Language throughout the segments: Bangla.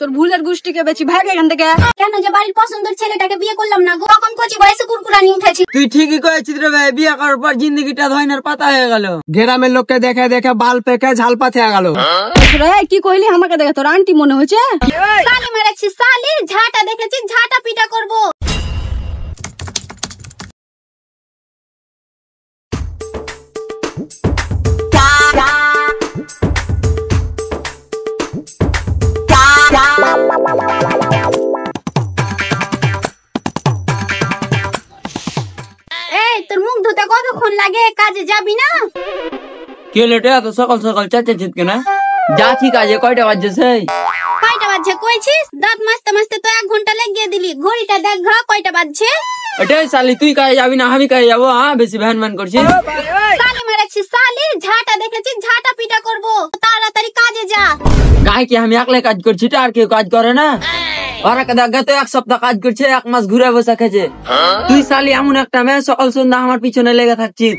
তোর ভুলের গোষ্ঠীকে বেশি ভাগ এখান থেকে। কেন যে বাড়ির পছন্দের ছেলেটাকে বিয়ে করলাম না, তখন কচি বয়সে কুরকুরানি উঠেছি। তুই ঠিকই কয়েছিস রে ভাই, বিয়ে করার পর জিন্দগিটা ধয়নার পাতা হয়ে গেল। গ্রামের লোককে দেখে দেখে বাল পেকে ঝাল পাতে গেল। কি কইলি আমাকে দেখে তোর আন্টি মনে হচ্ছে? সালি মেরেছি সালি, ঝাঁটা দেখেছি ঝাঁটা পিটা করবো। তোর মুখ ধুতে কতক্ষণ লাগে? কাজে যাবি না? কে লেটে এত সকাল সকাল চেঁচাচ্ছিস কেন? যাচ্ছি কাজে। কয়টা বাজছে? কয়টা বাজছে কইছিস? দাঁত মাজতে মাজতে তো 1 ঘন্টা লেগে দিলি। ঘড়িটা দেখ ঘা, কয়টা বাজছে? এটাই শালি, তুই কাজে যাবি না আমি কাজে যাবো? হ্যাঁ, বেশি ভ্যান ভ্যান করছিস। সালি মেরেছি সালি, ঝাঁটা দেখেছি ঝাঁটা পিটা করবো। তাড়াতাড়ি কাজে যা। গায়ে কি আমি একলাই কাজ করছি? আর কেউ কাজ করে না? ওরা দেখ তো 1 সপ্তাহ কাজ করছে, 1 মাস ঘুরে বসে খেছে। তুই শালি এমন একটা মেয়ে, সকাল সন্ধ্যা আমার পিছনে লেগে থাকছিস।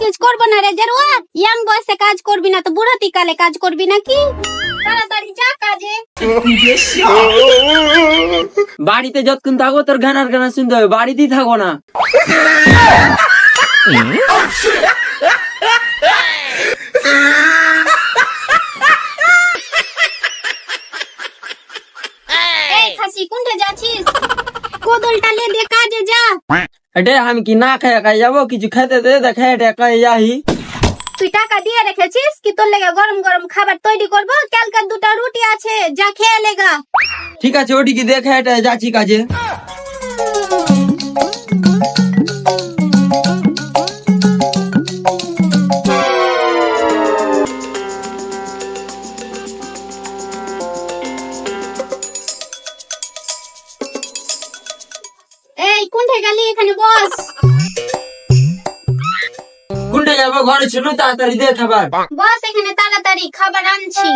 কাজ করবো না রে জেরুয়া, ইয়াং বয়সে কাজ করবি না তো বুড়াতি কালে কাজ করবি নাকি? তাড়াতাড়ি যা কাজে। বাড়িতে যতক্ষণ থাকো তোর গানার গানা শুনতে হবে, বাড়িতেই থাকো না। খাসি কোনটা যাচ্ছিস? কোদলটা লে দে, কাজে যা। এটা আমি কি না খেয়ে কাজে যাবো? কিছু খেতে দে, দেখে এটা কাজে যাই। তুই টাকা দিয়ে রেখেছিস কি তোর লেগে গরম গরম খাবার তৈরি করবো? কালকার 2টা রুটি আছে, যা খেয়ে লেগা। ঠিক আছে, ওটিকে দেখে এটা যাচ্ছি কাজে। এই কোনটা গেলি? এখানে বস। কোনটা যাবো? ঘরে ছিল, তাড়াতাড়ি দে খাবার। বস এখানে, তাড়াতাড়ি খাবার আনছি।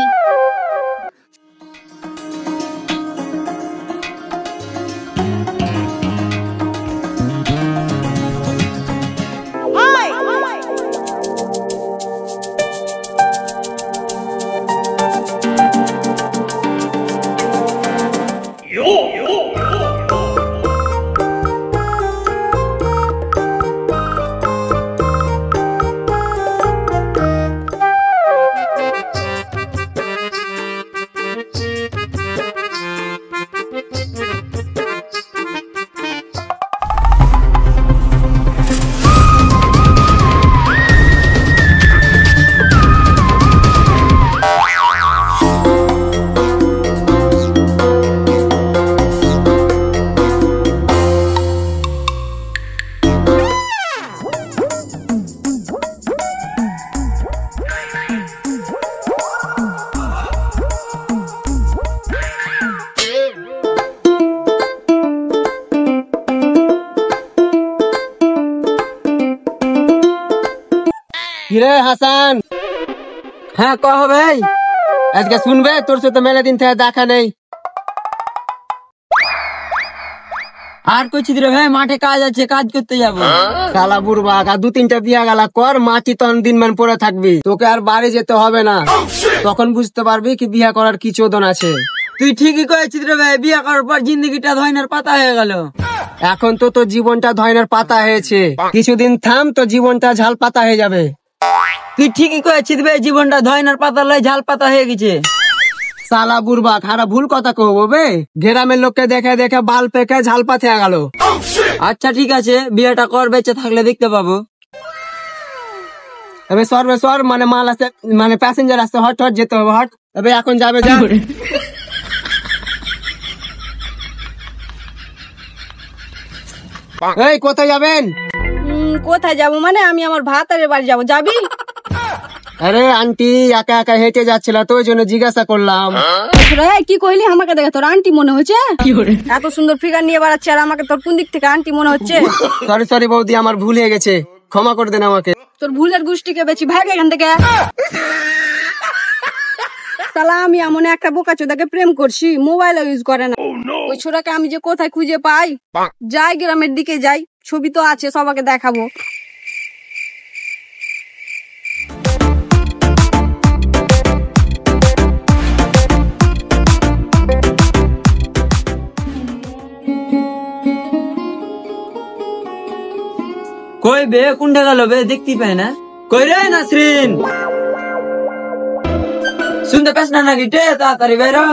কিরে হাসান? হ্যাঁ কহ ভাই, আজকে শুনবে তোর সাথে মেলা দিন থেকে দেখা নেই। আর কইছি রে ভাই, মাঠে কাজ আছে, কাজ করতে যাবো। শালা বুড়বা, 2-3টা বিয়া গালা কর, মাটি তখন দিনমান পরে থাকবি, তোকে আর বাড়ি যেতে হবে না। তখন বুঝতে পারবি কি বিয়া করার কি চোদন আছে। তুই ঠিকই কয়েছিস রে ভাই, বিয়া করার পর জিন্দগিটা ধয়নার পাতা হয়ে গেল। এখন তো তোর জীবনটা ধয়নার পাতা হয়েছে, কিছুদিন থাম তো জীবনটা ঝাল পাতা হয়ে যাবে। তুই ঠিকই কয়েছিস ভাই, জীবনটা ধয়নার পাতা লয় ঝাল পাতা হয়ে গেছে। শালা বুড়বা, খারাপ ভুল কথা কহবো বে। গ্রামের লোককে দেখে দেখে বাল পেকে ঝাল পাতে গেল। আচ্ছা ঠিক আছে, বিয়েটা কর, বেঁচে থাকলে দেখতে পাবো। এবার সর, মানে মাল আছে, মানে প্যাসেঞ্জার আসছে, হট হট যেতে হবে, হট। এবার এখন যাবে, যা। এই কোথায় যাবেন? কোথায় যাবো মানে? আমি আমার ভাতারের বাড়ি যাবো, যাবি? আরে আন্টি একা একা হেঁটে যাচ্ছিল তো, ওই জন্য জিজ্ঞাসা করলাম। কি কইলি আমাকে দেখে তোর আন্টি মনে হচ্ছে? এত সুন্দর ফিগার নিয়ে বেড়াচ্ছে, আর আমাকে তোর কোন দিক থেকে আন্টি মনে হচ্ছে? সরি বৌদি, আমার ভুল হয়ে গেছে, ক্ষমা করে দেন আমাকে। তোর ভুলের গোষ্ঠীকে বেশি ভাগ এখান থেকে। শালা আমি এমন একটা বোকাচোদাকে প্রেম করছি, মোবাইল ইউজ করে না। ওই ছোড়াকে আমি যে কোথায় খুঁজে পাই, যাই গ্রামের দিকে যাই, ছবি তো আছে, সবাইকে দেখাবো। কই বে কোনটা গেল বে দেখতে পাই না কই রে নাসরিন শুনতে পাস না নাকি রে তাড়াতাড়ি বেরো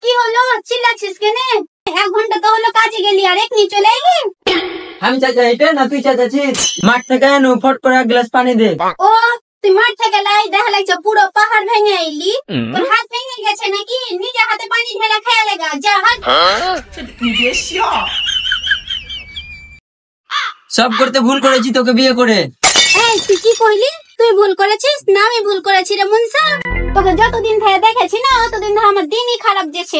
কি হলো চিল্লাচ্ছিস কেনে 1 ঘন্টা তো হলো কাজে গেলি আর এখনি চলে এলি আমি চাচা এটা না তুই চাচাছিস মাঠ থেকে এনু ফট করে এক গ্লাস পানি দে ও তুই মাঠ থেকে লাই দেখা লাগছে পুরো পাহাড় ভেঙে এলি তোর হাত ভেঙে গেছে নাকি নিজে হাতে পানি ঢেলা খেয়ে লাগা যা হাত সব করতে ভুল করেছি তোকে বিয়ে করে এই তুই কি কইলি তুই ভুল করেছিস না আমি ভুল করেছি রে মুনসা তোকে যতদিন ধরে দেখেছি না ততদিন ধরে আমার দিনই খারাপ যেছে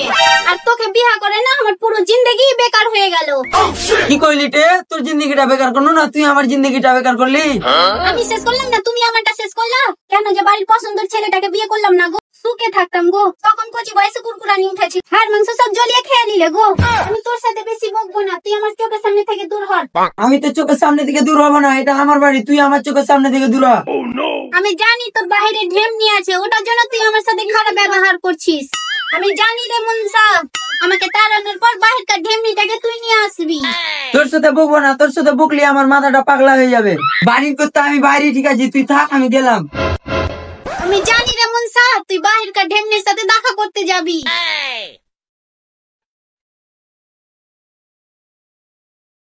আর তোকে বিয়ে করে না আমার পুরো জিন্দেগি বেকার হয়ে গেল কি কইলি রে তোর জিন্দগিটা বেকার করলো না তুই আমার জিন্দগিটা বেকার করলি আমি শেষ করলাম না তুমি আমারটা শেষ করলা কেন যে বাড়ির পছন্দের ছেলেটাকে বিয়ে করলাম না গো সুখে থাকতাম গো তখন কচি বয়সে কুরকুরানি উঠেছি হাড় মাংস সব জ্বলিয়ে খেয়ে নিলে গো আমি তোর সাথে বেশি বকবো না তুই আমার চোখের সামনে থেকে দূর হ আমি তো চোখের সামনে থেকে দূর হবো না এটা আমার বাড়ি তুই আমার চোখের সামনে থেকে দূর হ আমি জানি তোর বাইরে ঢেমনি আছে ওটার জন্য তুই আমার সাথে খারাপ ব্যবহার করছিস আমি জানি রে মুনসা আমাকে তাড়ানোর পর বাহিরকার ঢেমনিটাকে তুই নিয়ে আসবি তোর সাথে বকবো না তোর সাথে বকলি আমার মাথাটা পাগলা হয়ে যাবে বাড়ির করতে আমি বাইরে ঠিক আছে তুই থাক আমি গেলাম আমি জানি রে মুনসা তুই বাহিরকার ঢেমনির সাথে দেখা করতে যাবি